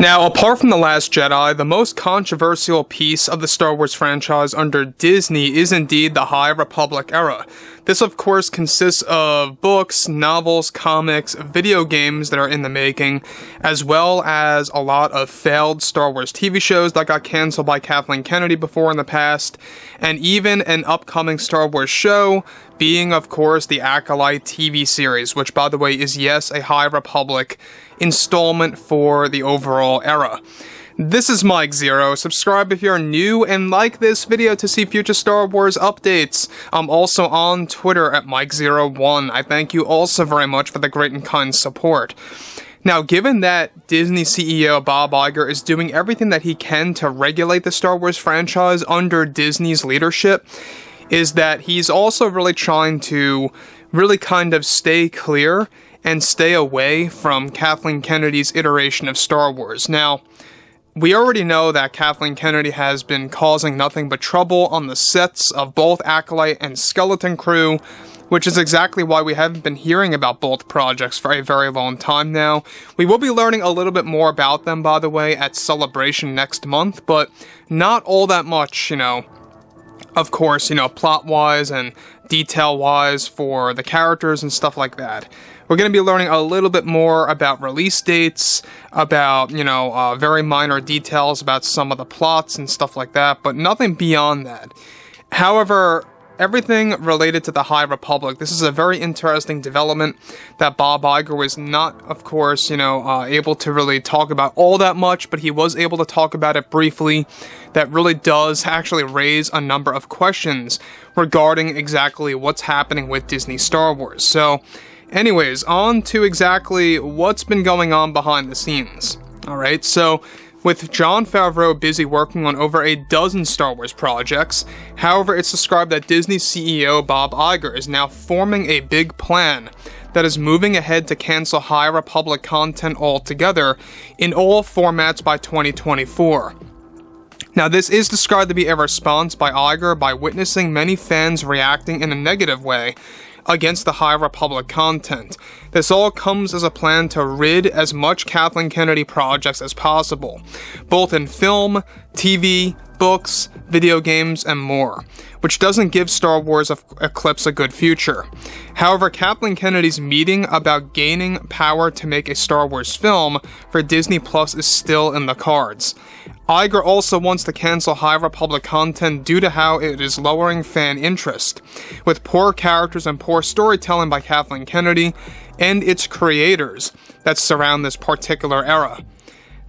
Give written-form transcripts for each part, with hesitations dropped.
Now, apart from The Last Jedi, the most controversial piece of the Star Wars franchise under Disney is indeed the High Republic era. This, of course, consists of books, novels, comics, video games that are in the making, as well as a lot of failed Star Wars TV shows that got canceled by Kathleen Kennedy before in the past, and even an upcoming Star Wars show, being, of course, the Acolyte TV series, which, by the way, is, yes, a High Republic installment for the overall era. This is Mike Zero. Subscribe if you're new and like this video to see future Star Wars updates. I'm also on Twitter at Mike01. I thank you also very much for the great and kind support. Now, given that Disney CEO Bob Iger is doing everything that he can to regulate the Star Wars franchise under Disney's leadership, is that he's also really trying to really kind of stay clear and stay away from Kathleen Kennedy's iteration of Star Wars. Now, we already know that Kathleen Kennedy has been causing nothing but trouble on the sets of both Acolyte and Skeleton Crew, which is exactly why we haven't been hearing about both projects for a very long time now. We will be learning a little bit more about them, by the way, at Celebration next month, but not all that much, of course, plot-wise and detail-wise for the characters and stuff like that. We're going to be learning a little bit more about release dates, about, very minor details about some of the plots and stuff like that, but nothing beyond that. However, everything related to the High Republic, this is a very interesting development that Bob Iger was not, of course, able to really talk about all that much, but he was able to talk about it briefly. That really does actually raise a number of questions regarding exactly what's happening with Disney Star Wars. So, anyways, on to exactly what's been going on behind the scenes. Alright, so with Jon Favreau busy working on over a dozen Star Wars projects, however, it's described that Disney CEO Bob Iger is now forming a big plan that is moving ahead to cancel High Republic content altogether in all formats by 2024. Now, this is described to be a response by Iger by witnessing many fans reacting in a negative way against the High Republic content. This all comes as a plan to rid as much Kathleen Kennedy projects as possible, both in film, TV, books, video games, and more, which doesn't give Star Wars Eclipse a good future. However, Kathleen Kennedy's meeting about gaining power to make a Star Wars film for Disney Plus is still in the cards. Iger also wants to cancel High Republic content due to how it is lowering fan interest, with poor characters and poor storytelling by Kathleen Kennedy and its creators that surround this particular era.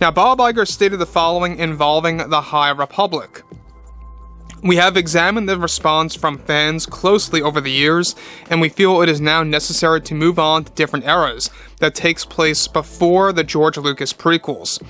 Now, Bob Iger stated the following involving the High Republic. We have examined the response from fans closely over the years, and we feel it is now necessary to move on to different eras that takes place before the George Lucas prequels.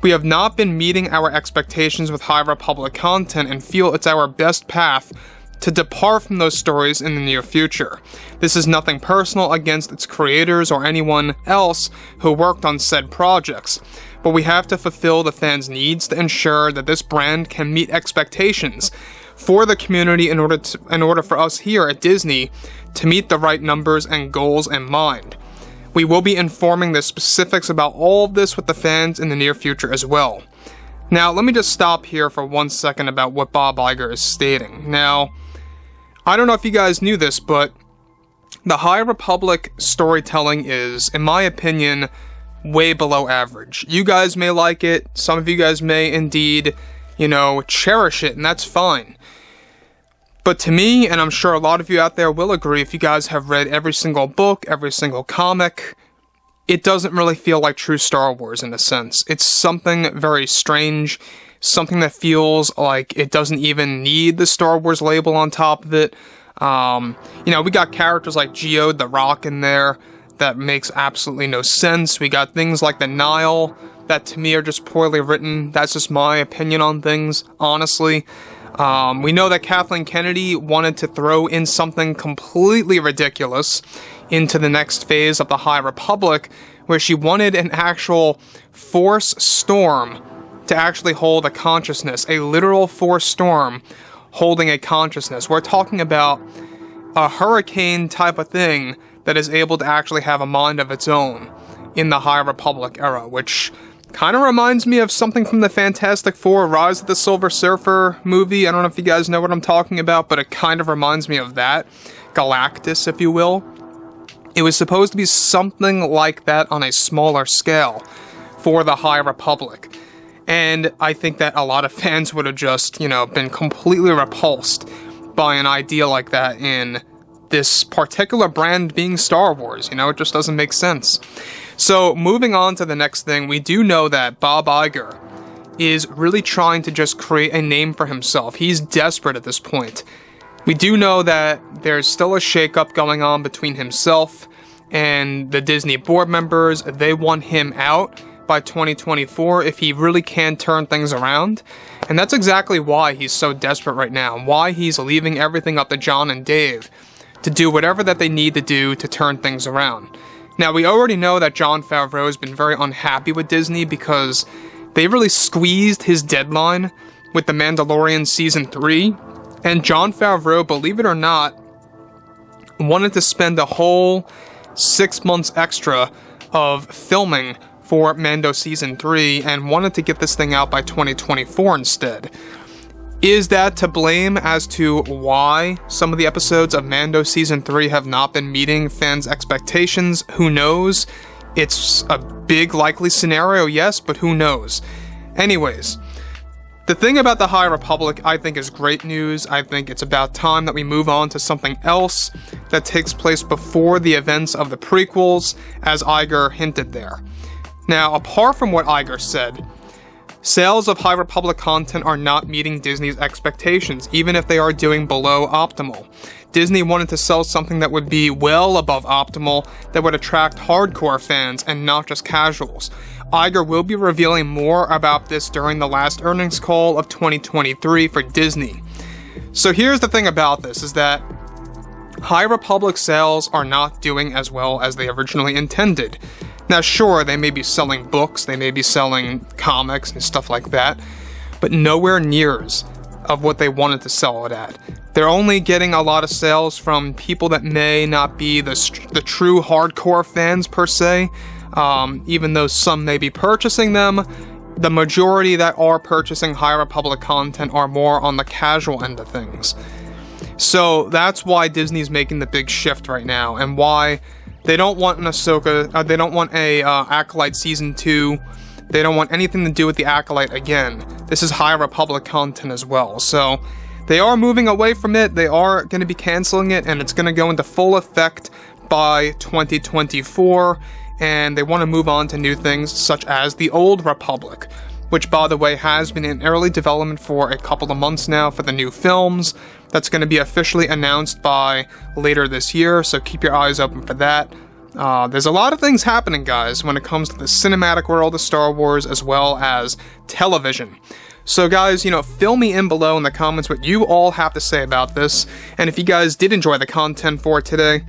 We have not been meeting our expectations with High Republic content and feel it's our best path to depart from those stories in the near future. This is nothing personal against its creators or anyone else who worked on said projects, but we have to fulfill the fans' needs to ensure that this brand can meet expectations for the community in order for us here at Disney to meet the right numbers and goals in mind. We will be informing the specifics about all of this with the fans in the near future as well. Now, let me just stop here for 1 second about what Bob Iger is stating. Now, I don't know if you guys knew this, but the High Republic storytelling is, in my opinion, way below average. You guys may like it, some of you guys may indeed, cherish it, and that's fine. But to me, and I'm sure a lot of you out there will agree, if you guys have read every single book, every single comic, it doesn't really feel like true Star Wars in a sense. It's something very strange, something that feels like it doesn't even need the Star Wars label on top of it. We got characters like Geode the Rock in there that makes absolutely no sense. We got things like the Nile that to me are just poorly written. That's just my opinion on things, honestly. We know that Kathleen Kennedy wanted to throw in something completely ridiculous into the next phase of the High Republic, where she wanted an actual force storm to actually hold a consciousness, a literal force storm holding a consciousness. We're talking about a hurricane type of thing that is able to actually have a mind of its own in the High Republic era, which Kind of reminds me of something from the Fantastic Four Rise of the Silver Surfer movie. I don't know if you guys know what I'm talking about, but it kind of reminds me of that. Galactus, if you will. It was supposed to be something like that on a smaller scale for the High Republic. And I think that a lot of fans would have just, been completely repulsed by an idea like that in this particular brand being Star Wars. It just doesn't make sense. So, moving on to the next thing, we do know that Bob Iger is really trying to just create a name for himself. He's desperate at this point. We do know that there's still a shakeup going on between himself and the Disney board members. They want him out by 2024 if he really can turn things around. And that's exactly why he's so desperate right now, and why he's leaving everything up to John and Dave to do whatever that they need to do to turn things around. Now, we already know that Jon Favreau has been very unhappy with Disney because they really squeezed his deadline with The Mandalorian Season 3, and Jon Favreau, believe it or not, wanted to spend a whole 6 months extra of filming for Mando Season 3 and wanted to get this thing out by 2024 instead. Is that to blame as to why some of the episodes of Mando Season 3 have not been meeting fans' expectations? Who knows? It's a big likely scenario, yes, but who knows? Anyways, the thing about the High Republic I think is great news. I think it's about time that we move on to something else that takes place before the events of the prequels, as Iger hinted there. Now, apart from what Iger said, sales of High Republic content are not meeting Disney's expectations, even if they are doing below optimal. Disney wanted to sell something that would be well above optimal, that would attract hardcore fans and not just casuals. Iger will be revealing more about this during the last earnings call of 2023 for Disney. So here's the thing about this, is that High Republic sales are not doing as well as they originally intended. Now sure, they may be selling books, they may be selling comics and stuff like that, but nowhere nears of what they wanted to sell it at. They're only getting a lot of sales from people that may not be the true hardcore fans per se, even though some may be purchasing them. The majority that are purchasing High Republic content are more on the casual end of things. So that's why Disney's making the big shift right now, and why they don't want an Ahsoka, they don't want a Acolyte Season 2, they don't want anything to do with the Acolyte again. This is High Republic content as well, so they are moving away from it, they are going to be canceling it, and it's going to go into full effect by 2024, and they want to move on to new things such as the Old Republic, which, by the way, has been in early development for a couple of months now for the new films. That's going to be officially announced by later this year, so keep your eyes open for that. There's a lot of things happening, guys, when it comes to the cinematic world of Star Wars as well as television. So guys, fill me in below in the comments what you all have to say about this, and if you guys did enjoy the content for today,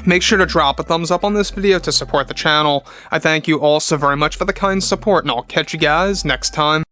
make sure to drop a thumbs up on this video to support the channel. I thank you all so very much for the kind support, and I'll catch you guys next time.